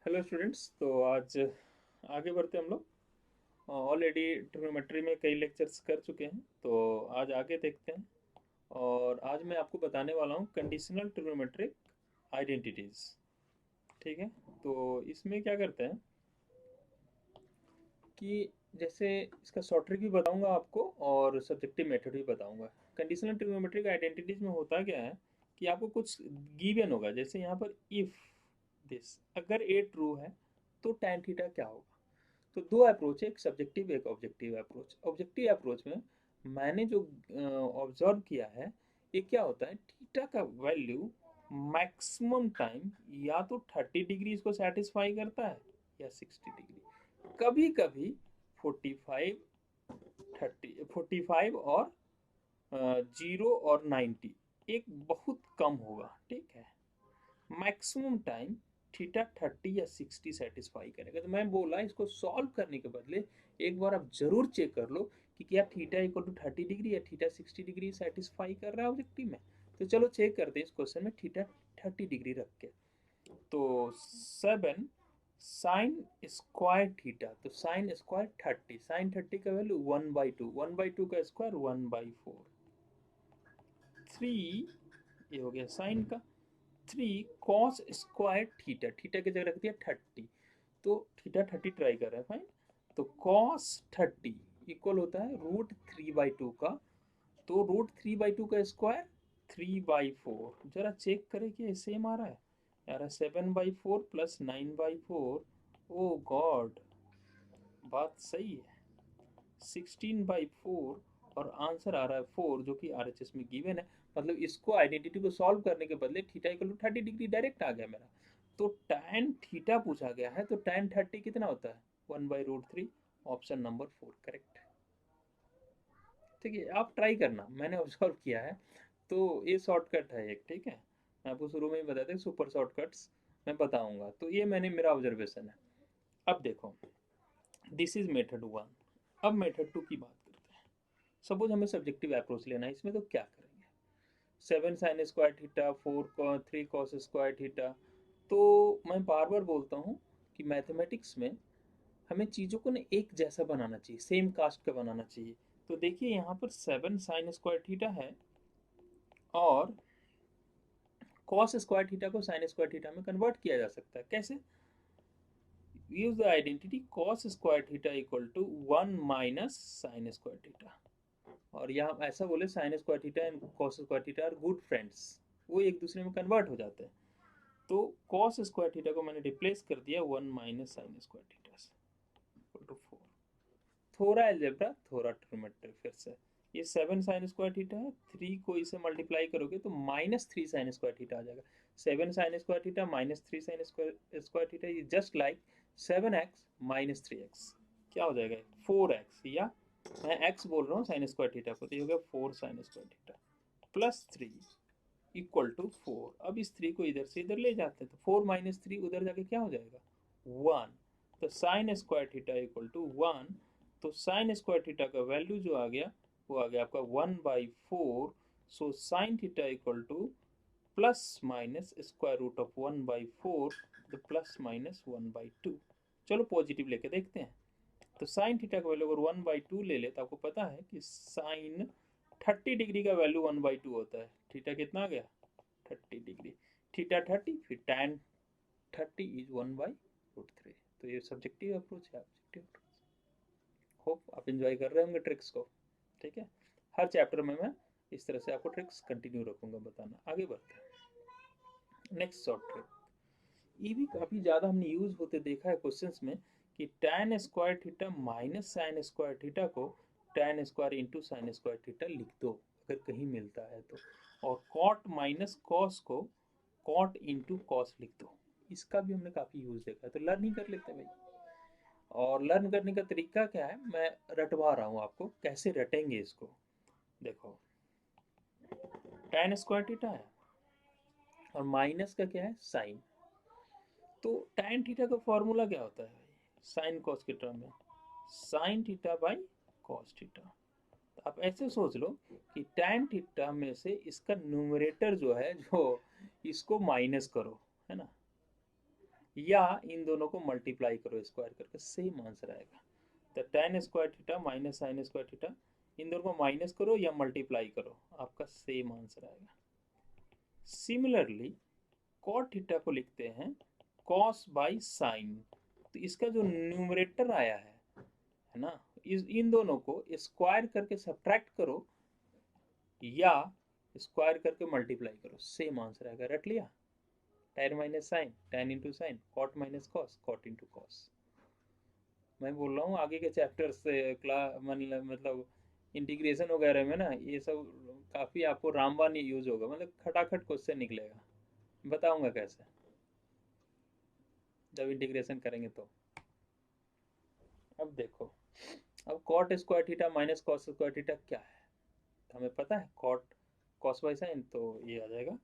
Hello students. तो आज आगे बढ़ते हम लोग। ऑलरेडी ट्रिग्नोमेट्री में कई लेक्चर्स कर चुके हैं, तो आज आगे देखते हैं। और आज मैं आपको बताने वाला हूँ कंडीशनल ट्रिग्नोमेट्रिक आइडेंटिटीज। ठीक है। तो इसमें क्या करते हैं कि जैसे इसका शॉर्ट ट्रिक भी बताऊंगा आपको और सब्जेक्टिव मेथड भी बताऊंगा। कंडीशनल ट्रिग्नोमेट्रिक आइडेंटिटीज में होता क्या है कि आपको कुछ गिवन होगा, जैसे यहाँ पर इफ दिस, अगर ए ट्रू है तो tan थीटा क्या होगा। तो दो अप्रोच है, एक सब्जेक्टिव एक ऑब्जेक्टिव अप्रोच। ऑब्जेक्टिव अप्रोच में मैंने जो ऑब्जर्व किया है, ये क्या होता है, थीटा का वैल्यू मैक्सिमम टाइम या तो 30 डिग्री इसको सेटिस्फाई करता है या 60 डिग्री, कभी कभी 45, 45 और 0 और 90, एक बहुत कम होगा। ठीक है। मैक्सिमम टाइम थीटा 30 या 60 सेटिस्फाई करेगा। तो मैं बोला इसको सॉल्व करने के बदले एक बार आप जरूर चेक कर लो कि क्या थीटा इक्वल टू 30 डिग्री या थीटा 60 डिग्री सेटिस्फाई कर रहा है ऑब्जेक्टिव में। तो चलो चेक करते हैं इस क्वेश्चन में थीटा 30 डिग्री रख के। तो 7 साइन स्क्वायर थीटा, तो साइन स्क्वायर 30, साइन 30 का वैल्यू 1/2, 1/2 का स्क्वायर 1/4, 3, ये हो गया साइन का। 3 कॉस स्क्वायर थीटा, थीटा की जगह रख दिया 30, तो थीटा 30 ट्राई कर रहे हैं, फाइन। तो कॉस 30 इक्वल होता है √3/2 का, तो √3/2 का स्क्वायर 3/4। जरा चेक करें कि ये सेम आ रहा है यार। 7/4 प्लस 9/4, ओ गॉड, बात सही है। 16/4 और आंसर आ रहा है 4, जो कि RHS में गिवन है। मतलब इसको आइडेंटिटी को सॉल्व करने के बदले theta equal to 30 degree direct आ गया मेरा। तो tan थीटा पूछा गया है, तो tan 30 कितना होता है, 1/√3। Option number 4 correct. ठीक है, आप ट्राई करना, मैंने ऑब्जर्व किया है। तो ये शॉर्टकट है एक, ठीक है। मैं आपको शुरू में ही बताया था सुपर शॉर्टकट्स मैं बताऊंगा, तो ये मैंने मेरा ऑब्जर्वेशन है। अब देखो, दिस इज मेथड 1। अब मेथड 2 की बात करते हैं। सपोज हमें सब्जेक्टिव अप्रोच लेना है इसमें, तो क्या करेंगे। 7 sin² थीटा, 3 cos² थीटा। तो मैं बार बार बोलता हूँ कि मैथमेटिक्स में हमें चीज़ों को ना एक जैसा बनाना चाहिए, सेम कास्ट का बनाना चाहिए। तो देखिए यहाँ पर 7 sin² थीटा है और cos² थीटा को sin² थीटा में कन्वर्ट किया जा सकता है। कैसे? Use the identity cos² theta equal to 1 - sin² theta. और यहाँ ऐसा बोले sin² theta and cos² theta are good friends, वो एक दूसरे में कन्वर्ट हो जाते हैं। तो cos² थीटा को मैंने रिप्लेस कर दिया 1 - sin² थीटा से, इक्वल टू 4। थोड़ा एल्जेब्रा थोड़ा ट्रिग्नोमेट्री फिर से। ये 7 sin² थीटा है, 3 को इसे मल्टीप्लाई करोगे तो -3 sin² थीटा आ जाएगा। 7 sin² theta -3 sin² theta is just like 7x - 3x। क्या हो जाएगा, 4x, या मैं x बोल रहा हूँ sin² थीटा को, तो ये हो गया 4 sin² theta plus 3 equal to 4। अब इस 3 को इधर से इधर ले जाते हैं, तो 4 - 3 उधर जाके क्या हो जाएगा, 1। तो sin² थीटा इक्वल टू 1। तो sin² थीटा का वैल्यू जो आ गया वो आ गया आपका 1/4। So sin theta equal to plus minus square root of 1/4, तो प्लस माइनस 1/2। चलो पॉजिटिव लेके देखते हैं। तो साइन थीटा का वैल्यू अगर 1/2 ले ले, तो आपको पता है कि साइन 30 डिग्री का वैल्यू 1/2 होता है। थीटा कितना आ गया, 30 डिग्री। थीटा 30, फिर tan 30 इज 1/√3। तो ये सब्जेक्टिव अप्रोच है, ऑब्जेक्टिव अप्रोच। होप आप इंजॉय कर रहे होंगे ट्रिक्स को। ठीक है, हर चैप्टर में मैं इस तरह से आपको ट्रिक्स कंटिन्यू रखूंगा बताना। आगे बढ़ते हैं, नेक्स्ट शॉर्ट ट्रिक। ये भी काफ़ी ज़्यादा हमने यूज़ होते देखा है क्वेश्चंस में, कि tan² theta minus sin² theta को tan² इंटू sin² थीटा लिख दो, अगर कहीं मिलता है तो। और cot माइनस cos को cot इंटू कॉस लिख दो। इसका भी हमने काफ़ी यूज़ देखा है, तो लर्न ही कर लेते हैं भाई। और लर्न करने का तरीका क्या है, मैं रटवा रहा हूँ आपको, कैसे रटेंगे इसको। देखो, tan² थीटा है और माइनस का क्या है, साइन। तो tan थीटा का फॉर्मूला क्या होता है भाई, साइन कॉस के टर्म में, sine theta by cos theta. तो आप ऐसे सोच लो कि tan थीटा में से इसका न्यूमरेटर जो है, जो इसको माइनस करो, है ना। या इन दोनों को मल्टीप्लाई करो स्क्वायर करके, सेम आंसर आएगा। तो tan square theta minus sine square theta, इन दोनों को माइनस करो या मल्टीप्लाई करो, आपका सेम आंसर आएगा। सिमिलरली कॉट थीटा को लिखते हैं कॉस बाई साइन, तो इसका जो न्यूमरेटर आया है ना, इन दोनों को स्क्वायर करके सब्ट्रैक्ट करो या स्क्वायर करके मल्टीप्लाई करो, सेम आंसर आएगा। रट लिया, tan minus sine, tan into sine, cot minus cos, cot into cos. मैं बोल रहा हूँ आगे के चैप्टर्स से मतलब इंटीग्रेशन वगैरह में ना ये सब काफ़ी आपको रामबान यूज होगा, मतलब खटाखट क्वेश्चन निकलेगा। बताऊंगा कैसे जब इंटीग्रेशन करेंगे तो। अब देखो, अब cot square theta minus cos square theta क्या है, तो हमें पता है कॉट कॉस बाई साइन, तो ये आ जाएगा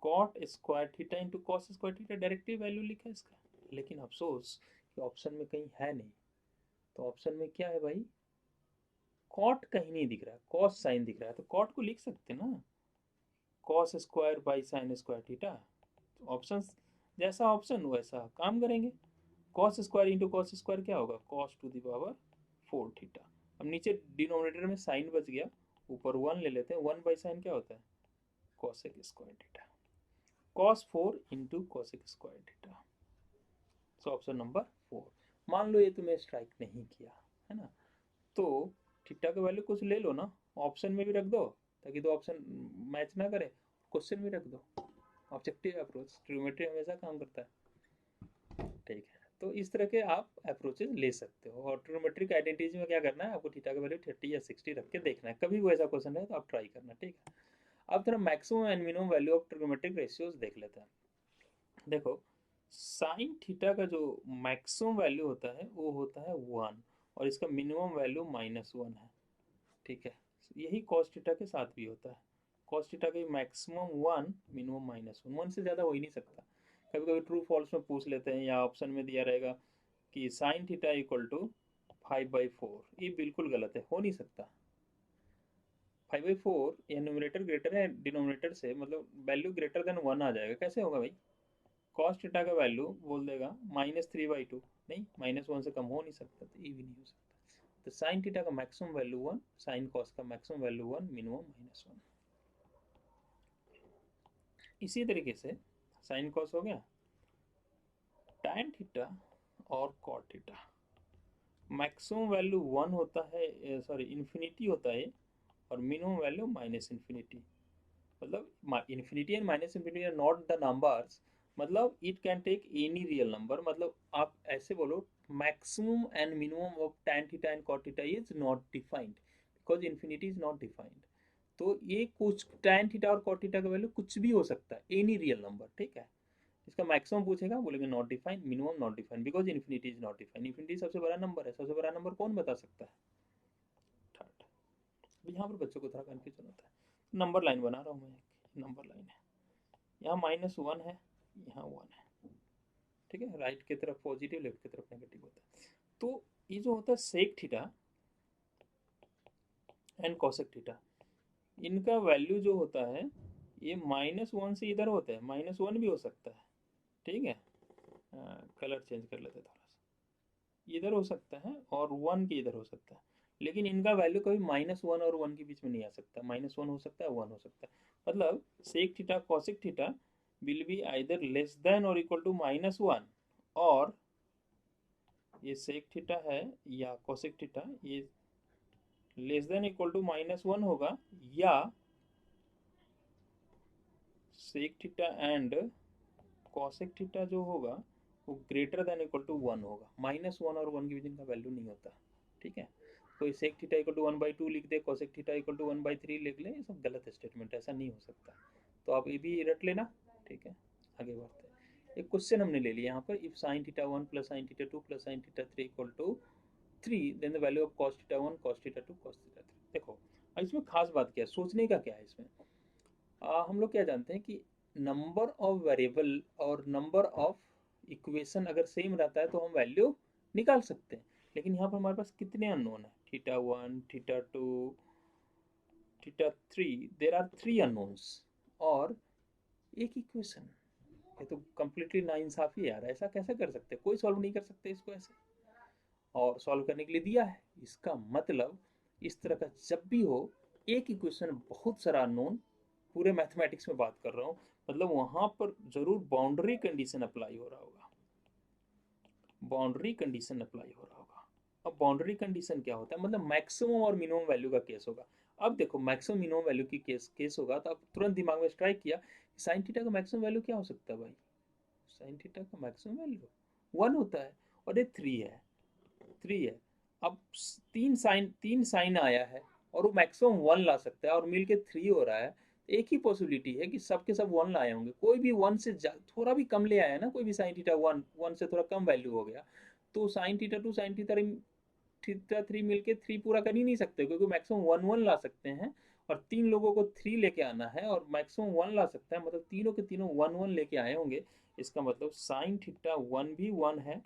cot square theta into cos square theta, directly value लिखा है इसका। लेकिन अफसोस कि ऑप्शन में कहीं है नहीं, तो ऑप्शन में क्या है भाई, कॉट कहीं नहीं दिख रहा है, कॉस साइन दिख रहा है, तो कॉट को लिख सकते ना, cos square by sine square theta. Option जैसा ऑप्शन वैसा काम करेंगे। Cos square into cos square क्या होगा, cos two the power 4 theta. अब नीचे डिनोमिनेटर में साइन बच गया, ऊपर 1 ले लेते हैं, 1 बाई साइन क्या होता है, cosec square theta, cos 4 into cosec square theta. So option number 4। मान लो ये तुम्हें स्ट्राइक नहीं किया है ना, तो थीटा का वैल्यू कुछ ले लो ना, ऑप्शन में भी रख दो ताकि दो ऑप्शन मैच ना करे, क्वेश्चन में रख दो। ऑब्जेक्टिव अप्रोच ट्रिग्नोमेट्री हमेशा काम करता है, ठीक है। तो इस तरह के आप अप्रोचेज ले सकते हो, और ट्रिग्नोमेट्रिक आइडेंटिटीज में क्या करना है, आपको थीटा का वैल्यू 30 या 60 रख के देखना है, कभी वो ऐसा क्वेश्चन है तो आप ट्राई करना, ठीक है। अब थोड़ा maximum and minimum value of trigonometric ratios देख लेते हैं। देखो, साइन थीटा का जो मैक्सिमम वैल्यू होता है वो होता है 1, और इसका मिनिमम वैल्यू -1 है, ठीक है। यही कॉस थीटा के साथ भी होता है, कॉस थीटा की मैक्सिमम 1, मिनिमम -1, 1 से ज़्यादा हो ही नहीं सकता। कभी कभी ट्रू फॉल्स में पूछ लेते हैं, या ऑप्शन में दिया रहेगा कि साइन थीटा इक्वल टू 5/4, ये बिल्कुल गलत है, हो नहीं सकता। 5/4 या न्यूमरेटर ग्रेटर है डिनोमिनेटर से, मतलब वैल्यू ग्रेटर देन 1 आ जाएगा, कैसे होगा भाई। कॉस थीटा का वैल्यू बोल देगा -3/2, नहीं -1 से कम हो नहीं सकता, तो ये भी नहीं हो सकता। तो साइन थीटा का मैक्सिमम वैल्यू 1, साइन कॉस का मैक्सिमम वैल्यू 1, मिनिमम -1। इसी तरीके से साइन कॉस हो गया, टैन थीटा और कॉट थीटा मैक्सिमम वैल्यू 1 होता है, सॉरी इन्फिनिटी होता है, और मिनिमम वैल्यू -इन्फिनिटी। मतलब infinity and -infinity are not the numbers, मतलब it can take any real number, मतलब आप ऐसे बोलो maximum and minimum of tan theta and cot theta is not defined because infinity is not defined. तो ये कुछ tan theta और cot theta का वैल्यू कुछ भी हो सकता है, एनी रियल नंबर, ठीक है। इसका मैक्सिमम पूछेगा, बोलेंगे not defined, minimum not defined because infinity is not defined. Infinity सबसे बड़ा नंबर है, सबसे बड़ा नंबर कौन बता सकता है, थर्ड। यहाँ पर बच्चों को थोड़ा कन्फ्यूजन होता है, नंबर लाइन बना रहा हूँ मैं, नंबर लाइन है, यहाँ -1 है, यहाँ 1 है, ठीक है। राइट की तरफ पॉजिटिव, लेफ्ट की तरफ नेगेटिव होता है। तो ये जो होता है sec theta and cosec theta, इनका वैल्यू जो होता है ये -1 से इधर होता है, -1 भी हो सकता है, ठीक है। कलर चेंज कर लेते थोड़ा सा, इधर हो सकता है और 1 के इधर हो सकता है, लेकिन इनका वैल्यू कभी -1 और 1 के बीच में नहीं आ सकता, -1 हो सकता है, 1 हो सकता है। मतलब sec theta cosec theta will be either less than और इक्वल टू -1, और ये सेक थीटा है या कॉसेक थीटा ये लेस देन इक्वल टू -1 होगा, या sec theta and cosec theta जो होगा वो ग्रेटर देन इक्वल टू 1 होगा। -1 और 1 के बीच इनका वैल्यू नहीं होता, ठीक है। कोई सेक थीटा इक्वल टू 1/2 लिख दे, कॉसेक थीटा इक्वल टू 1/3 लिख ले, ये सब गलत स्टेटमेंट, ऐसा नहीं हो सकता। तो आप ये भी रट लेना, ठीक है। आगे बढ़ते हैं, एक क्वेश्चन हमने ले लिया यहाँ पर, if sin theta 1 + sin theta 2 + sin theta 3 equal to 3 then the value of cos theta 1 cos theta 2 cos theta 3। देखो इसमें खास बात क्या है, सोचने का क्या है इसमें, हम लोग क्या जानते हैं कि नंबर ऑफ वेरिएबल और नंबर ऑफ इक्वेशन अगर सेम रहता है तो हम वैल्यू निकाल सकते हैं। लेकिन यहाँ पर हमारे पास कितने अननोन है, theta 1 theta 2 theta 3, there are 3 unknowns और एक इक्वेशन, ये तो कम्प्लीटली नाइंसाफ़ी है यार, ऐसा कैसे कर सकते हैं, कोई सॉल्व नहीं कर सकते इसको ऐसे। और सॉल्व करने के लिए दिया है, इसका मतलब इस तरह का जब भी हो एक इक्वेशन बहुत सारा अननोन, पूरे मैथमेटिक्स में बात कर रहा हूँ, मतलब वहां पर जरूर बाउंड्री कंडीशन अप्लाई हो रहा होगा, बाउंड्री कंडीशन अप्लाई हो रहा होगा। अब बाउंड्री कंडीशन क्या होता है, मतलब मैक्सिमम और मिनिमम वैल्यू का केस होगा। अब देखो मैक्सिमम मिनिमम वैल्यू की केस होगा, तो अब तुरंत दिमाग में स्ट्राइक किया साइन थीटा का मैक्सिमम वैल्यू क्या हो सकता है भाई, साइन थीटा का मैक्सिमम वैल्यू 1 होता है, और ये 3 है। अब तीन साइन आया है और वो मैक्सिमम 1 ला सकता है और मिलके 3 हो रहा है। एक ही पॉसिबिलिटी है कि सब के सब 1 लाए होंगे, कोई भी 1 से थोड़ा भी कम ले आया ना, कोई भी साइन थीटा 1 से थोड़ा कम वैल्यू हो गया, तो साइन थीटा 2 साइन थीटा 3 मिलके 3 पूरा कर ही नहीं सकते, क्योंकि मैक्सिमम 1 ला सकते हैं और 3 लोगों को 3 लेके आना है और मैक्सिमम 1 ला सकता है, मतलब तीनों के तीनों 1 लेके आए होंगे। इसका मतलब साइन थीटा 1 भी 1 है,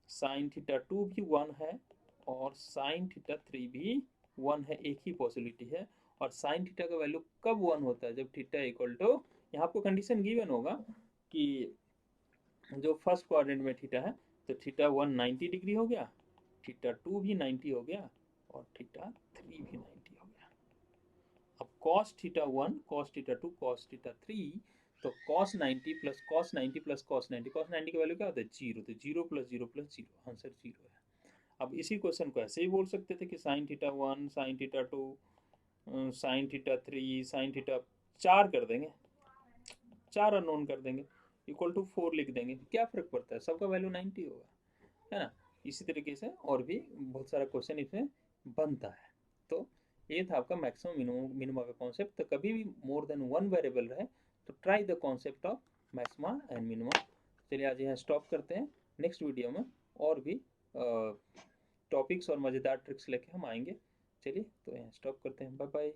साइन थीटा 2 भी 1 है और साइन थीटा 3 भी 1 है, एक ही पॉसिबिलिटी है। और साइन थीटा का वैल्यू कब 1 होता है, जब थीटा इक्वल टू, यहाँ आपको कंडीशन गिवन होगा कि जो फर्स्ट क्वाड्रेंट में थीटा है, तो थीटा 1 90 डिग्री हो गया, थीटा 2 भी 90 हो गया और थीटा 3 भी 90 हो गया। अब cos theta 1 cos theta 2 cos theta 3, तो cos 90 plus cos 90 plus cos 90, cos 90 की वैल्यू क्या होता है, जीरो, तो zero plus zero plus zero, answer zero है। अब इसी क्वेश्चन को ऐसे ही बोल सकते थे कि sine theta 1 sine theta 2 sine theta 3 sine theta 4 कर देंगे, 4 अननोन कर देंगे, इक्वल टू 4 लिख देंगे, क्या फ़र्क पड़ता है, सबका वैल्यू 90 होगा, है ना। इसी तरीके से और भी बहुत सारा क्वेश्चन इसमें बनता है। तो ये था आपका मैक्सिमम मिनिमम मिनिमा का कॉन्सेप्ट। तो कभी भी मोर देन 1 वेरिएबल रहे तो try the concept of maxima and minima. चलिए आज यहाँ स्टॉप करते हैं, नेक्स्ट वीडियो में और भी टॉपिक्स और मज़ेदार ट्रिक्स लेके हम आएंगे। चलिए तो यहाँ स्टॉप करते हैं, बाय बाय।